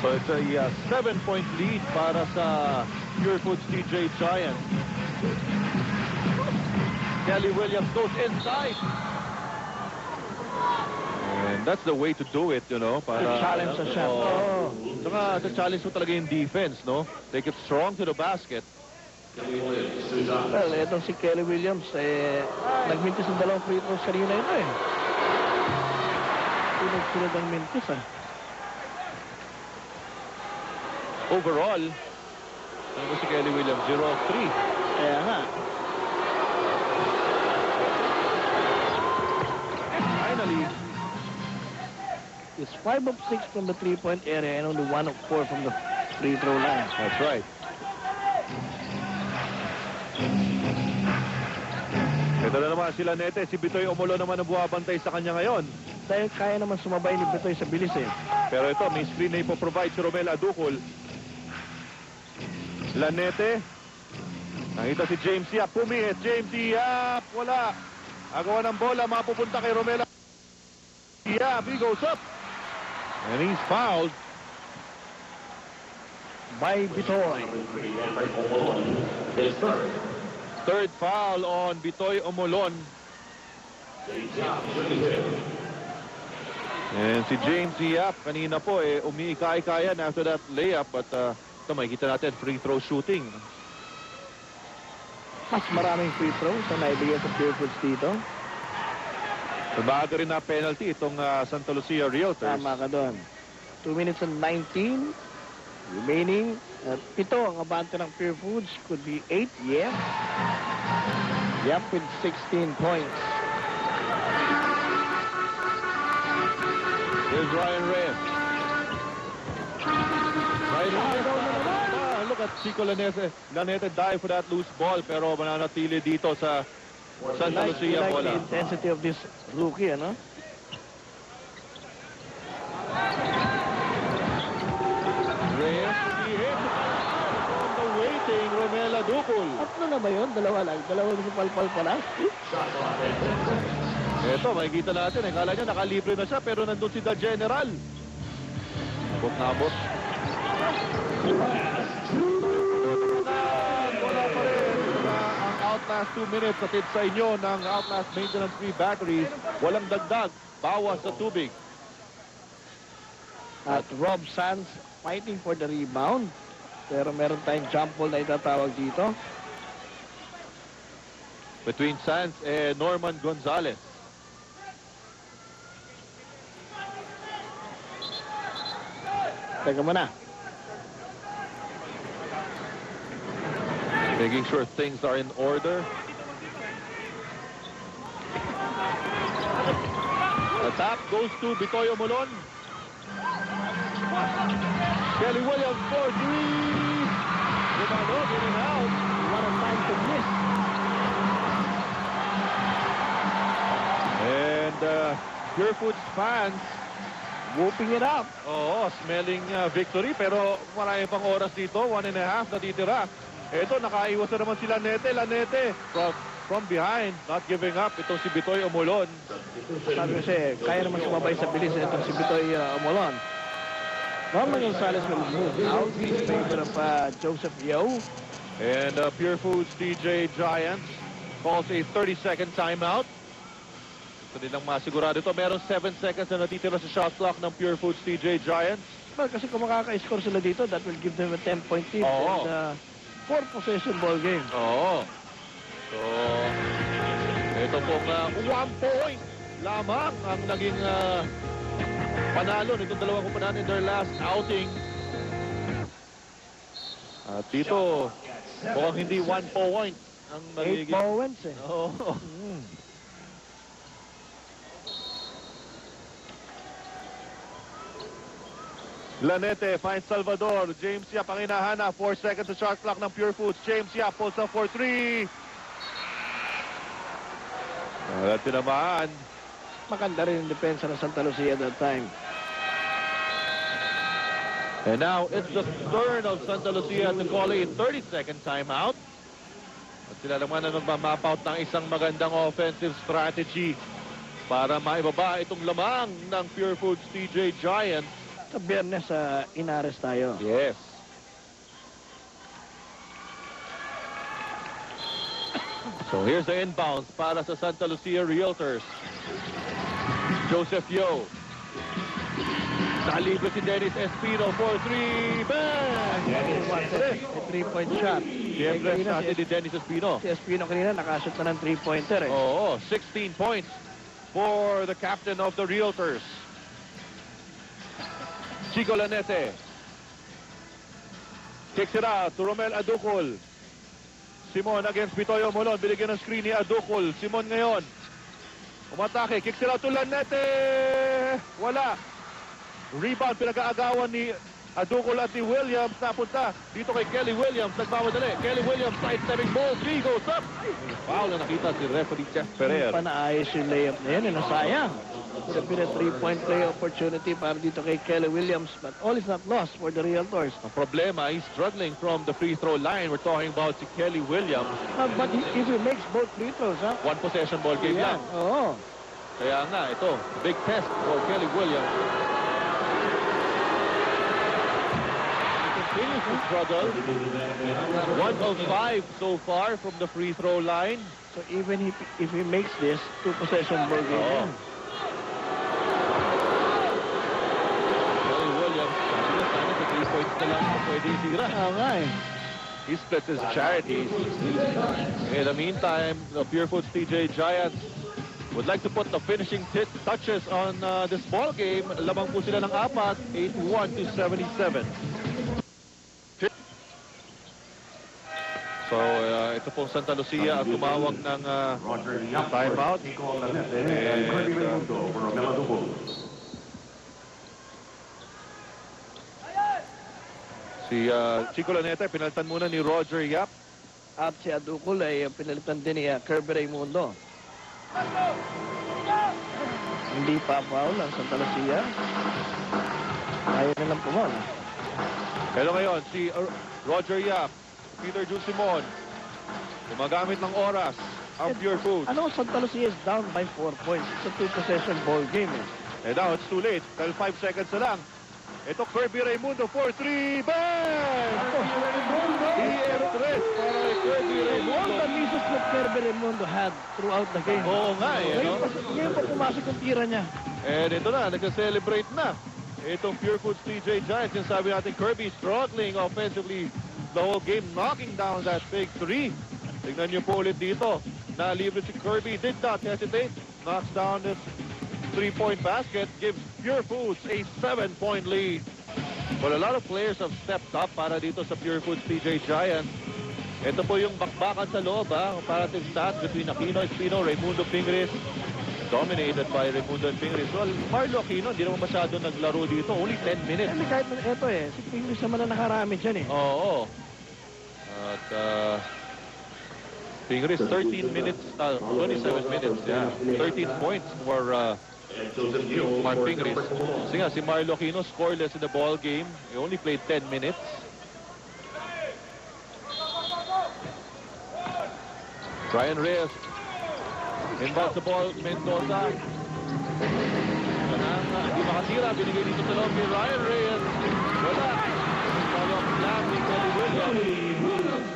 So it's a 7-point lead para sa Pure Foods TJ Giants. Kelly Williams goes inside. And that's the way to do it, you know. Para challenge sa shot. Saka sa challenge mo talaga yung defense, no? Take it strong to the basket. Well, itong si Kelly Williams, nagmintis ng 2 free throws kanina ito eh. Sunod-sunod ang mintis Overall, ano si Kelly Williams? 0 of 3. Kaya nga. Finally, is 5 of 6 from the 3-point area and only 1 of 4 from the free throw line. that's right. Ito na naman sila Nete. Si Bitoy Omolo naman ang buwabantay sa kanya ngayon. Dahil kaya naman sumabay ni Bitoy sa bilis eh. Pero ito, may screen na ipoprovide si Romel Adukol. Lanete. Nakita si James Yap. Pumihit. James Yap. Wala. Agawa ng bola. Mapupunta kay Romel. Yap. He goes up. And he's fouled. By Bitoy. Third foul on Bitoy Omolon. And si James Yap kanina po umiikay-kayan after that layup, but ito makikita natin free throw shooting. Mas maraming free throws na naibigay sa Pure Foods dito. Tumaga rin na penalty itong Santa Lucia Realtors. Tama ka doon. 2 minutes and 19 remaining. 7 ang abante ng Pure Foods. Could be 8, yeah. Yap with 16 points. Here's Ryan Reyes. Ryan Reyes. Look at Chico Lanete. Lanete dive for that loose ball, pero mananatili dito sa Santa Lucia like bola. the intensity of this rookie, ano? Reyes, he hit on the waiting Romel Adukol. Tatlo na ba yun? Dalawa lang. Dalawa sa palpal pala. Ito, makikita natin. Kala niya nakalibre na siya, pero nandun si The General. Abot na abot. Wala pa rin ang Outlast 2 minutes. Atid sa inyo ng Outlast Maintenance Free Batteries. Walang dagdag. Bawas sa tubig. At Rob Sands fighting for the rebound. Pero meron tayong jump ball na itatawag dito. Between Sands and Norman Gonzalez. Teka muna. Making sure things are in order. Attack goes to Bitoy Omolon. Kelly Williams for 3. Rimano in and out. What a time to miss. And Pure Foods fans, Whooping it up. smelling victory. Pero marami pang oras dito. 1.5 natitira. Ito, nakaiwas na naman si Lanete. Lanete from behind, not giving up. Itong si Bitoy Omolon. Sabi kasi, kaya naman sumabay sa bilis itong si Bitoy Omolon. Norman Gonzalez will move out in favor of Joseph Yeo. And Pure Foods TJ Giants calls a 30-second timeout. Gusto nilang masigurado ito. Meron 7 seconds na natitira sa shot clock ng Pure Foods TJ Giants. Well, kasi kung makaka-score sila dito, that will give them a 10-point lead. Oo. And 4-possession ball game. Oo. So, ito pong 1 point lamang ang naging panalo nitong dalawang kumpanan in their last outing. At dito, mukhang hindi 1 point ang 8 nagiging... points eh. Oo. Lanete finds Salvador. James Yap ang hinahanap. 4 seconds sa shot clock ng Pure Foods. James Yap pulls up for 3. At tinamaan. Maganda rin yung depensa ng Santa Lucia at that time. And now it's the turn of Santa Lucia to call a 30-second timeout. At sila naman ang magmamap out ng isang magandang offensive strategy para maibaba itong lamang ng Pure Foods TJ Giants. Sa Biyernes, Inares tayo. Yes. So here's the inbounds para sa Santa Lucia Realtors. Joseph Yo. Nalibre si Dennis Espino for 3. Bang! A 3-point shot. Siyempre sa atin ni Dennis Espino. Si Espino kanina nakashoot na ng 3-pointer eh. Oo, 16 points for the captain of the Realtors. Chico Lanete. Kicks it out to Romel Aducol. Simon against Bitoyo Molon. Binigyan ng screen ni Aducol. Simon ngayon. Umatake. Kicks it out to Lanete. Wala. Rebound. Pinag-aagawan ni Aducol at ni Williams. Napunta dito kay Kelly Williams. Nagmamadali. Kelly Williams side-stepping ball. 3 goes up. Foul na nakita si referee Jeff Ferrer. Panaayos yung layup na yun. Nasayang. Could have been a 3-point play opportunity para dito kay Kelly Williams. But all is not lost for the Realtors. Ang problema, he's struggling from the free throw line. We're talking about si Kelly Williams. But if he makes both free throws, One possession ball game lang. Oo. Kaya nga, ito, big test for Kelly Williams. He continues to struggle. 1 of 5 so far from the free throw line. So even if he makes this, 2 possession ball game. Oo. yan. Kelly Williams, sabi na sana sa 3 points na lang pwede itira. Oo nga eh. He splits his charities. In the meantime, the Pure Foods TJ Giants would like to put the finishing touches on this ball game. Lamang po sila ng 4, 81 to 77. So, ito pong Santa Lucia ang tumawag ng timeout. Si Chico Laneta, pinalitan muna ni Roger Yap. At si Aducol ay pinalitan din ni Kirby Raimundo. Hindi pa foul ang Santa Lucia. Ayaw na lang pumon. Pero ngayon, si Roger Yap, Peter Jun Simon, gumagamit ng oras ang Pure Foods. Ano, Santa Lucia is down by 4 points. It's a 2 possession ball game eh. And now it's too late. Dahil 5 seconds na lang. Ito Kirby Raimundo for 3. Bang! EM3 para kay Kirby All Raimundo. the misses that Kirby Raimundo had throughout the game. Oo nga eh. No? Ngayon pa pumasok yung tira niya. And ito na, nagka-celebrate na. Itong Pure Foods TJ Giants. Yung sabi natin, Kirby struggling offensively the whole game, knocking down that big 3. Tignan niyo po ulit dito. Nalibre si Kirby, did not hesitate. Knocks down this 3-point basket, gives Pure Foods a 7-point lead. Well, a lot of players have stepped up para dito sa Pure Foods TJ Giants. Ito po yung bakbakan sa loob, comparative stats between Aquino, Espino, Raimundo, Pingris. Dominated by Raimundo and Pingris. Well, Marlo Aquino, hindi naman masyado naglaro dito. Only 10 minutes. Kasi kahit ito eh, si Pingris naman na nakarami dyan eh. Oo. At Pingris, 13 minutes, 27 minutes, yeah. 13 points for Mark Pingris. Kasi nga, si Marlo Aquino scoreless in the ball game. He only played 10 minutes. Brian Reyes inbounds the ball, Mendoza. Hindi makatira, binigay dito sa loob ni Ryan Reyes. Wala. Follow-up slam ni Kelly Williams.